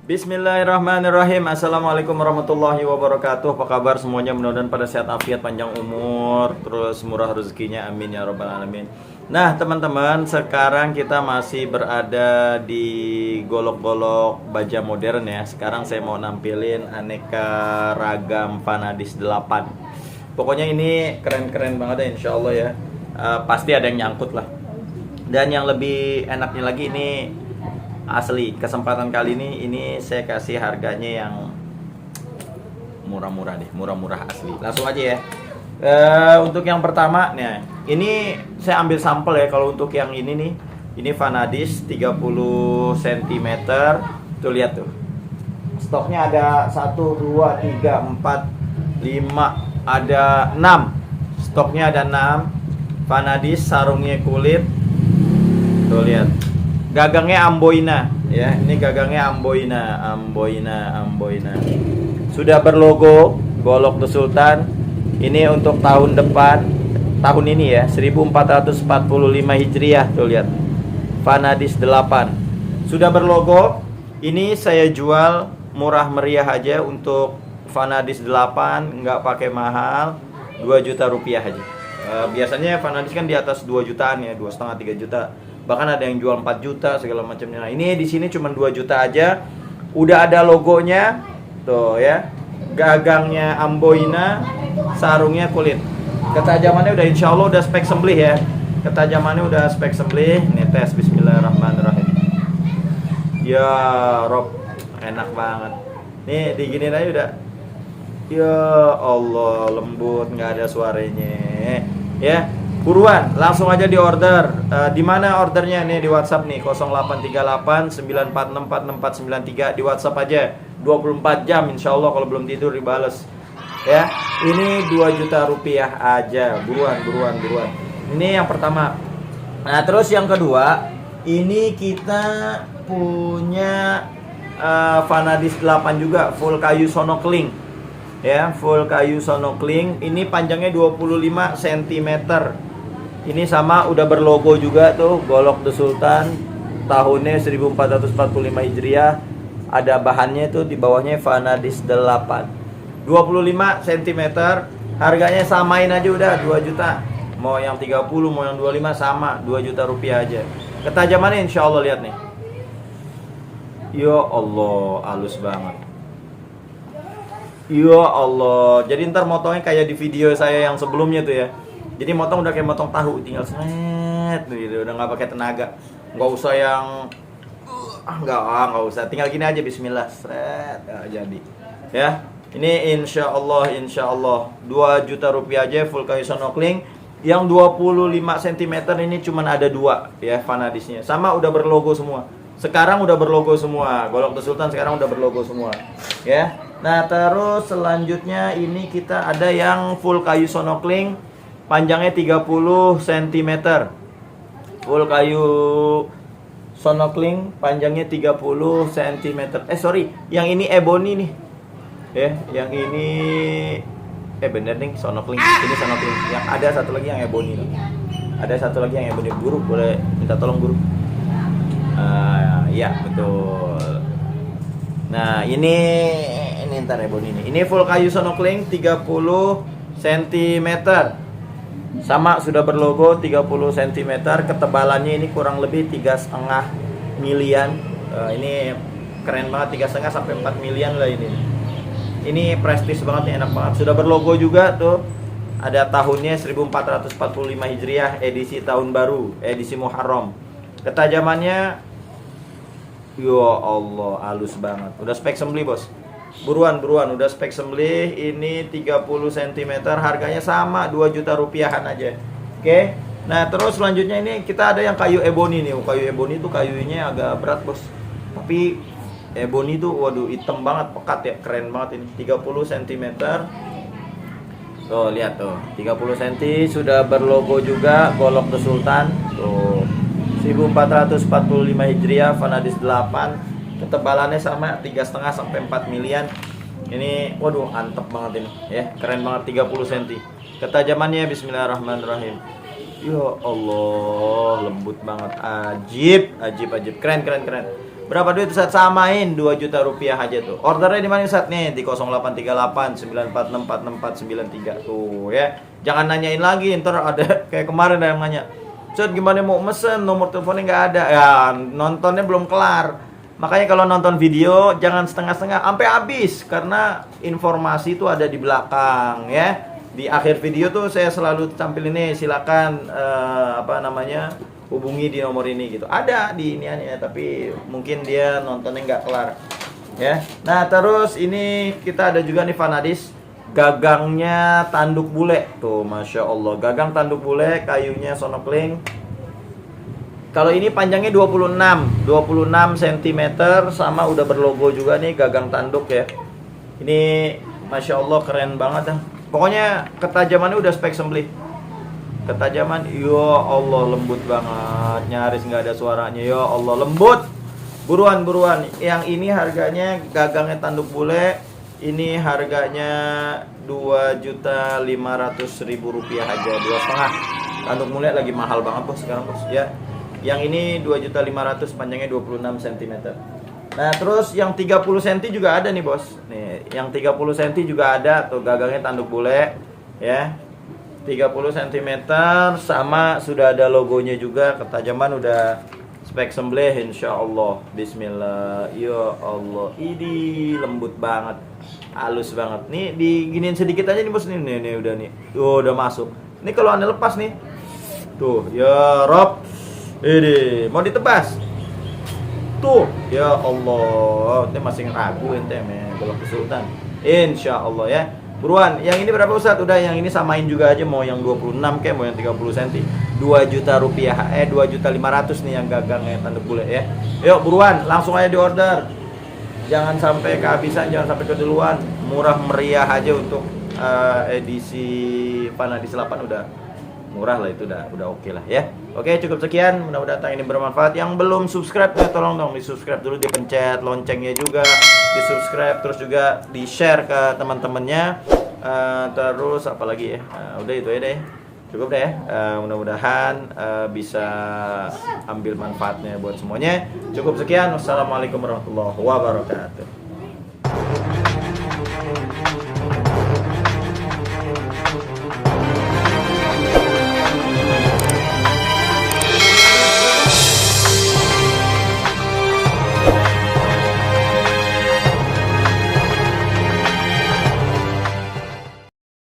Bismillahirrahmanirrahim. Assalamualaikum warahmatullahi wabarakatuh. Apa kabar semuanya? Mudah-mudahan pada sehat afiat, panjang umur, terus murah rezekinya, amin ya rabbal alamin. Nah teman-teman, sekarang kita masih berada di golok-golok baja modern ya. Sekarang saya mau nampilin aneka ragam Vanadis 8. Pokoknya ini keren-keren banget ya, insya Allah ya. Pasti ada yang nyangkut lah. Dan yang lebih enaknya lagi ini asli. Kesempatan kali ini saya kasih harganya yang murah-murah deh, murah-murah asli. Langsung aja ya. Untuk yang pertama, nah ini saya ambil sampel ya. Kalau untuk yang ini nih, ini Vanadis 30 cm. Tuh lihat tuh. Stoknya ada 1, 2, 3, 4, 5, ada 6. Stoknya ada 6. Vanadis, sarungnya kulit. Tuh lihat. Gagangnya Amboina ya. Ini gagangnya Amboina. Sudah berlogo Golok The Sultan. Ini untuk tahun depan, tahun ini ya, 1445 Hijriah. Tuh lihat. Vanadis 8. Sudah berlogo. Ini saya jual murah meriah aja untuk Vanadis 8, nggak pakai mahal, 2 juta rupiah aja. Biasanya Vanadis kan di atas 2 jutaan ya, 2,5 3 juta. Bahkan ada yang jual 4 juta segala macamnya. Nah, ini di sini cuma 2 juta aja. Udah ada logonya. Tuh ya. Gagangnya Amboina, sarungnya kulit. Ketajamannya udah insya Allah udah spek sembelih ya. Ketajamannya udah spek sembelih. Ini tes, bismillahirrahmanirrahim. Ya Rob, enak banget. Nih diginin aja udah. Ya Allah, lembut, nggak ada suaranya. Ya, buruan, langsung aja di order. Di mana ordernya nih? Di WhatsApp nih, 0838 946 4493. Di WhatsApp aja. 24 jam insya Allah, kalau belum tidur dibales. Ya, ini 2 juta rupiah aja. Buruan. Ini yang pertama. Nah, terus yang kedua, ini kita punya Vanadis 8 juga, full kayu sonokling. Ya, full kayu sonokling. Ini panjangnya 25 cm. Ini sama udah berlogo juga tuh, Golok The Sultan. Tahunnya 1445 Hijriah. Ada bahannya tuh di bawahnya Vanadis 8. 25 cm. Harganya samain aja udah 2 juta. Mau yang 30, mau yang 25 sama, 2 juta rupiah aja. Ketajamannya insya Allah lihat nih. Ya Allah, halus banget. Ya Allah. Jadi ntar motongnya kayak di video saya yang sebelumnya tuh ya. Jadi motong udah kayak motong tahu, tinggal set gitu, udah nggak pakai tenaga. Nggak usah yang nggak usah. Tinggal gini aja, bismillah, set, jadi. Ya. Ini insya Allah 2 juta rupiah aja, full kayu sonokling. Yang 25 cm ini cuman ada 2 ya Vanadisnya. Sama udah berlogo semua. Sekarang udah berlogo semua. Golok The Sultan sekarang udah berlogo semua. Ya. Nah, terus selanjutnya ini kita ada yang full kayu sonokling, panjangnya 30 cm. Full kayu sonokling, panjangnya 30 cm. Yang ini ebony nih. Ya, yang ini bener nih sonokling. Ini sonokling. Yang ada satu lagi yang ebony. Ada satu lagi yang ebony. Guru, boleh minta tolong guru? Ya, betul. Nah, ini ntar ebony ini. Ini full kayu sonokling 30 cm. Sama sudah berlogo 30 cm. Ketebalannya ini kurang lebih 3,5 milian. Ini keren banget, 3,5 sampai 4 milian lah ini. Ini prestis banget nih, enak banget. Sudah berlogo juga tuh. Ada tahunnya 1445 Hijriah, edisi tahun baru, edisi Muharram. Ketajamannya ya Allah, halus banget. Udah spek sembelih, Bos. Buruan, udah spek sembelih. Ini 30 cm, harganya sama 2 juta rupiahan aja. Oke. Nah, terus selanjutnya ini kita ada yang kayu ebony nih. Kayu ebony itu kayunya agak berat, Bos. Tapi ebony tuh waduh hitam banget, pekat ya, keren banget ini. 30 cm. Tuh, lihat tuh. 30 cm sudah berlogo juga Golok The Sultan. Tuh. 1445 Hijriah, Vanadis 8. Ketebalannya sama 3,5 sampai 4 milian. Ini waduh antep banget ini ya, keren banget, 30 cm. Ketajamannya bismillahirrahmanirrahim. Ya Allah, lembut banget, ajib, keren. Berapa duit Ustaz? Samain 2 juta rupiah aja tuh. Ordernya di mana Ustaz? Nih di 0838 946 46493 tuh ya. Jangan nanyain lagi, ntar ada kayak kemarin ada yang nanya, Ustaz gimana mau mesen, nomor teleponnya nggak ada. Ya nontonnya belum kelar. Makanya kalau nonton video jangan setengah-setengah, sampai habis, karena informasi itu ada di belakang ya. Di akhir video tuh saya selalu tampil ini, silakan hubungi di nomor ini gitu. Ada di iniannya, tapi mungkin dia nontonnya nggak kelar ya. Nah terus ini kita ada juga nih Vanadis, gagangnya tanduk bule tuh, masya Allah, gagang tanduk bule, kayunya sonokling. Kalau ini panjangnya 26 cm, sama udah berlogo juga nih gagang tanduk ya. Ini masya Allah keren banget dah. Pokoknya ketajamannya udah spek sembelih. Ketajaman, ya Allah lembut banget, nyaris nggak ada suaranya, ya Allah lembut. Buruan. Yang ini harganya gagangnya tanduk bule, ini harganya 2.500.000 rupiah aja, 2,5. Tanduk bule lagi mahal banget bos sekarang bos ya. Yang ini 2.500.000, panjangnya 26 cm. Nah terus yang 30 cm juga ada nih bos. Nih yang 30 cm juga ada tuh, gagangnya tanduk bule ya, 30 cm, sama sudah ada logonya juga. Ketajaman udah spek sembelih insya Allah. Bismillah, ya Allah, ini lembut banget, halus banget. Nih diginiin sedikit aja nih bos, nih udah nih, tuh udah masuk. Ini kalau anda lepas nih, tuh ya Rob, ini mau ditebas tuh, ya Allah, ini masih ragu ente golok Sultan. Insya Allah ya. Buruan, yang ini berapa Ustaz? Udah, yang ini samain juga aja, mau yang 26 kayak mau yang 30 cm. 2 juta rupiah, 2.500.000 nih yang gagangnya tanduk bule ya. Yuk buruan, langsung aja di order. Jangan sampai kehabisan, jangan sampai keduluan. Murah meriah aja untuk edisi Vanadis 8 udah murah lah, itu udah oke lah ya. Oke, cukup sekian, mudah-mudahan ini bermanfaat. Yang belum subscribe ya tolong dong di subscribe dulu, dipencet loncengnya juga, di subscribe, terus juga di share ke teman-temannya. Terus apa lagi ya, udah itu aja deh, cukup deh ya. Mudah-mudahan bisa ambil manfaatnya buat semuanya. Cukup sekian, wassalamualaikum warahmatullahi wabarakatuh.